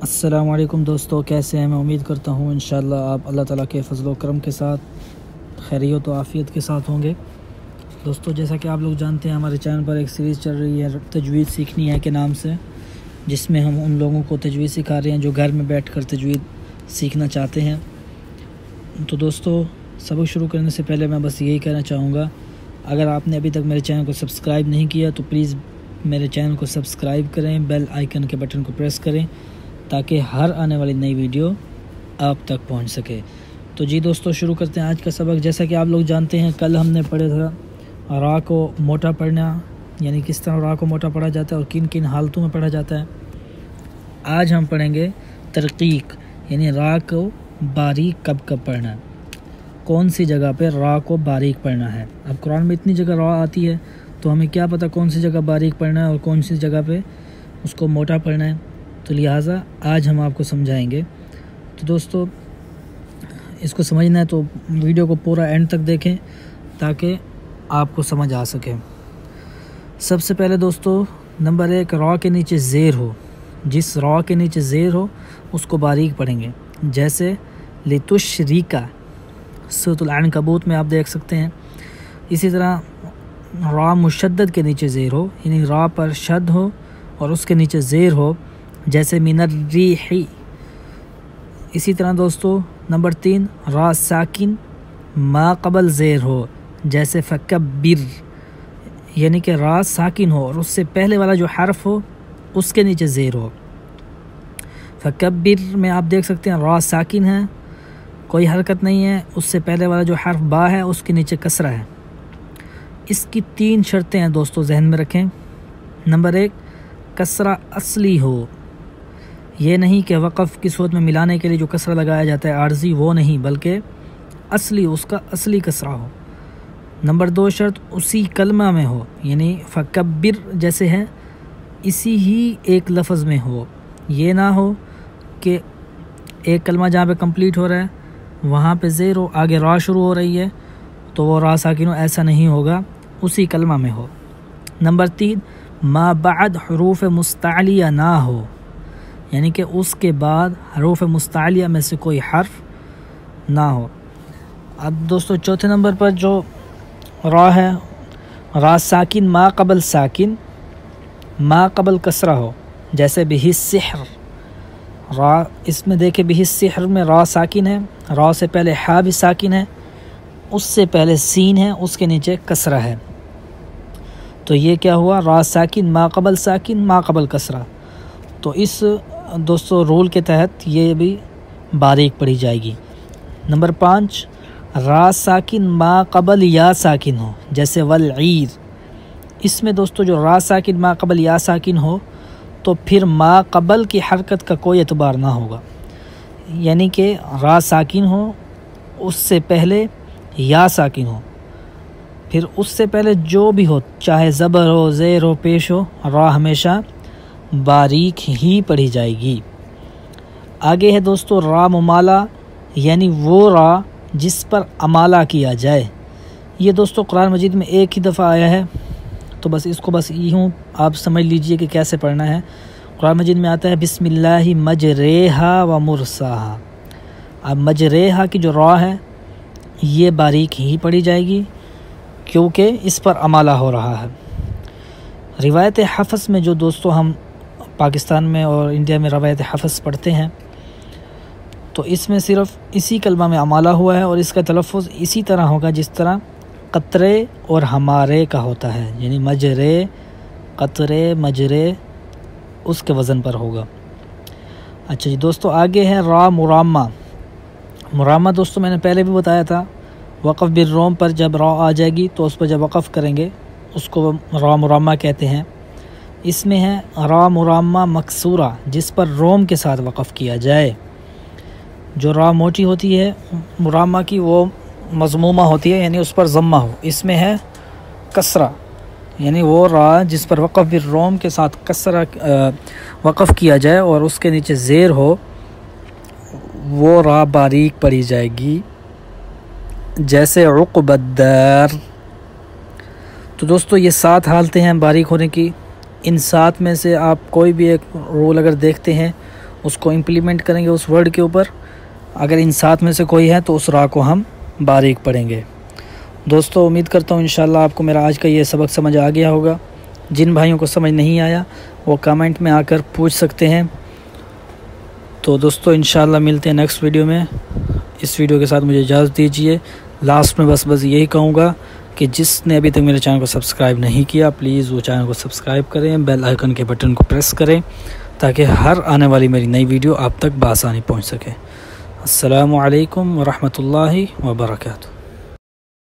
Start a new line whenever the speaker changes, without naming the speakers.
अस्सलामुअलैकुम दोस्तों, कैसे हैं? मैं उम्मीद करता हूँ इंशाअल्लाह आप अल्लाह ताला के फ़ज़ल व करम के साथ खैरियत व आफ़ियत के साथ होंगे। दोस्तों, जैसा कि आप लोग जानते हैं, हमारे चैनल पर एक सीरीज़ चल रही है तजवीज़ सीखनी है के नाम से, जिसमें हम उन लोगों को तजवीज़ सिखा रहे हैं जो घर में बैठकर तजवीज़ सीखना चाहते हैं। तो दोस्तों, सबक शुरू करने से पहले मैं बस यही कहना चाहूँगा, अगर आपने अभी तक मेरे चैनल को सब्सक्राइब नहीं किया तो प्लीज़ मेरे चैनल को सब्सक्राइब करें, बेल आइकन के बटन को प्रेस करें ताकि हर आने वाली नई वीडियो आप तक पहुंच सके। तो जी दोस्तों, शुरू करते हैं आज का सबक। जैसा कि आप लोग जानते हैं, कल हमने पढ़ा था रा को मोटा पढ़ना, यानी किस तरह रा को मोटा पढ़ा जाता है और किन किन हालतों में पढ़ा जाता है। आज हम पढ़ेंगे तरकीक, यानी रा को बारीक कब कब पढ़ना है, कौन सी जगह पे रा को बारीक पढ़ना है। अब कुरान में इतनी जगह रा आती है तो हमें क्या पता कौन सी जगह बारीक पढ़ना है और कौन सी जगह पे उसको मोटा पढ़ना है। तो लिहाजा आज हम आपको समझाएंगे। तो दोस्तों, इसको समझना है तो वीडियो को पूरा एंड तक देखें ताकि आपको समझ आ सके। सबसे पहले दोस्तों, नंबर 1, रॉ के नीचे ज़ेर हो। जिस रॉ के नीचे ज़ेर हो उसको बारीक पढ़ेंगे। जैसे लितुशरीका, सूरतुल अनकबूत में आप देख सकते हैं। इसी तरह रा मुशद्दद के नीचे ज़ेर हो, यानी रा पर शद हो और उसके नीचे ज़ेर हो, जैसे मिनर रीही। इसी तरह दोस्तों, नंबर 3, रा साकिन मा कबल ज़ेर हो, जैसे फ़कब्बिर, यानी कि रा साकिन हो और उससे पहले वाला जो हर्फ हो उसके नीचे ज़ेर हो। फ़कब्बिर में आप देख सकते हैं रा साकिन है, कोई हरकत नहीं है, उससे पहले वाला जो हर्फ बा है उसके नीचे कसरा है। इसकी 3 शर्तें हैं दोस्तों, जहन में रखें। नंबर 1, कसरा असली हो, ये नहीं कि वक़फ़ की सूरत में मिलाने के लिए जो कसरा लगाया जाता है आर्जी, वो नहीं, बल्कि असली, उसका असली कसरा हो। नंबर 2 शर्त उसी कलमा में हो, यानी फ़कब्बिर जैसे है इसी ही एक लफ्ज़ में हो। ये ना हो कि एक कलमा जहाँ पे कंप्लीट हो रहा है वहाँ पे ज़ेर हो, आगे रा शुरू हो रही है तो वो रा साकिन हो, ऐसा नहीं होगा, उसी कलमा में हो। नंबर 3, मा बाद हुरूफ़ मुस्तालिया ना हो, यानी कि उसके बाद हरूफ मुस्तालिया में से कोई हर्फ ना हो। अब दोस्तों, चौथे नंबर पर जो रा है, रा साकिन मा कबल साकिन, मा कबल कसरा हो, जैसे बिही सिहर। रा इसमें देखे बिही सिहर में रा साकिन है, रा से पहले हा भी साकिन है, उससे पहले सीन है, उसके नीचे कसरा है। तो ये क्या हुआ, रा साकिन मा कबल कसरा। तो इस दोस्तों रूल के तहत ये भी बारीक पढ़ी जाएगी। नंबर 5, रा साकिन मा कबल या साकिन हो, जैसे वल ईद। इसमें दोस्तों जो रा साकिन मा कबल या साकिन हो तो फिर मा कबल की हरकत का कोई एतबार ना होगा, यानी कि रा साकिन हो, उससे पहले या साकिन हो, फिर उससे पहले जो भी हो, चाहे ज़बर हो, ज़ेर हो, पेश हो, रा हमेशा बारीक ही पढ़ी जाएगी। आगे है दोस्तों रा मुमाला, यानी वो रा जिस पर अमाला किया जाए। ये दोस्तों कुरान मजीद में एक ही दफ़ा आया है, तो बस इसको बस यूँ आप समझ लीजिए कि कैसे पढ़ना है। कुरान मजीद में आता है बिस्मिल्लाहि मजरेहा व मुरसाहा। अब मजरेहा की जो रा है ये बारीक ही पढ़ी जाएगी क्योंकि इस पर अमाला हो रहा है। रिवायत हफ़्ज़ में जो दोस्तों हम पाकिस्तान में और इंडिया में रवायत हफ़्ज़ पढ़ते हैं तो इसमें सिर्फ़ इसी कलमा में अमाला हुआ है और इसका तलफ़्फ़ुज़ इसी तरह होगा जिस तरह क़तरे और हमारे का होता है, यानी मजरे, क़तरे, मजरे, उसके वज़न पर होगा। अच्छा जी दोस्तों, आगे है रा मुरामा। मुरामा दोस्तों मैंने पहले भी बताया था, वक़फ़ बिर रोम पर जब रा आ जाएगी तो उस पर जब वक़फ़ करेंगे उसको रा मुरामा कहते हैं। इसमें है रा मुरामा मकसूरा, जिस पर रोम के साथ वक़फ़ किया जाए। जो रा मोटी होती है मुरामा की वो मज़मूमा होती है, यानी उस पर ज़म्मा हो। इसमें है कसरा, यानी वो रा जिस पर वक़फ़ बिर रोम के साथ कसरा वक़फ़ किया जाए और उसके नीचे ज़ेर हो, वो रा बारीक पढ़ी जाएगी, जैसे उक़बद्दार। तो दोस्तों ये 7 हालतें हैं बारीक होने की। इन 7 में से आप कोई भी एक रूल अगर देखते हैं उसको इम्प्लीमेंट करेंगे उस वर्ड के ऊपर। अगर इन 7 में से कोई है तो उस रा को हम बारीक पढ़ेंगे। दोस्तों उम्मीद करता हूँ इंशाल्लाह आपको मेरा आज का ये सबक समझ आ गया होगा। जिन भाइयों को समझ नहीं आया वो कमेंट में आकर पूछ सकते हैं। तो दोस्तों इंशाल्लाह मिलते हैं नेक्स्ट वीडियो में। इस वीडियो के साथ मुझे इजाज़त दीजिए। लास्ट में बस यही कहूँगा कि जिसने अभी तक मेरे चैनल को सब्सक्राइब नहीं किया प्लीज़ वो चैनल को सब्सक्राइब करें, बेल आइकन के बटन को प्रेस करें ताकि हर आने वाली मेरी नई वीडियो आप तक बआसानी पहुँच सके। अस्सलामु अलैकुम व रहमतुल्लाहि व बरकातुहू।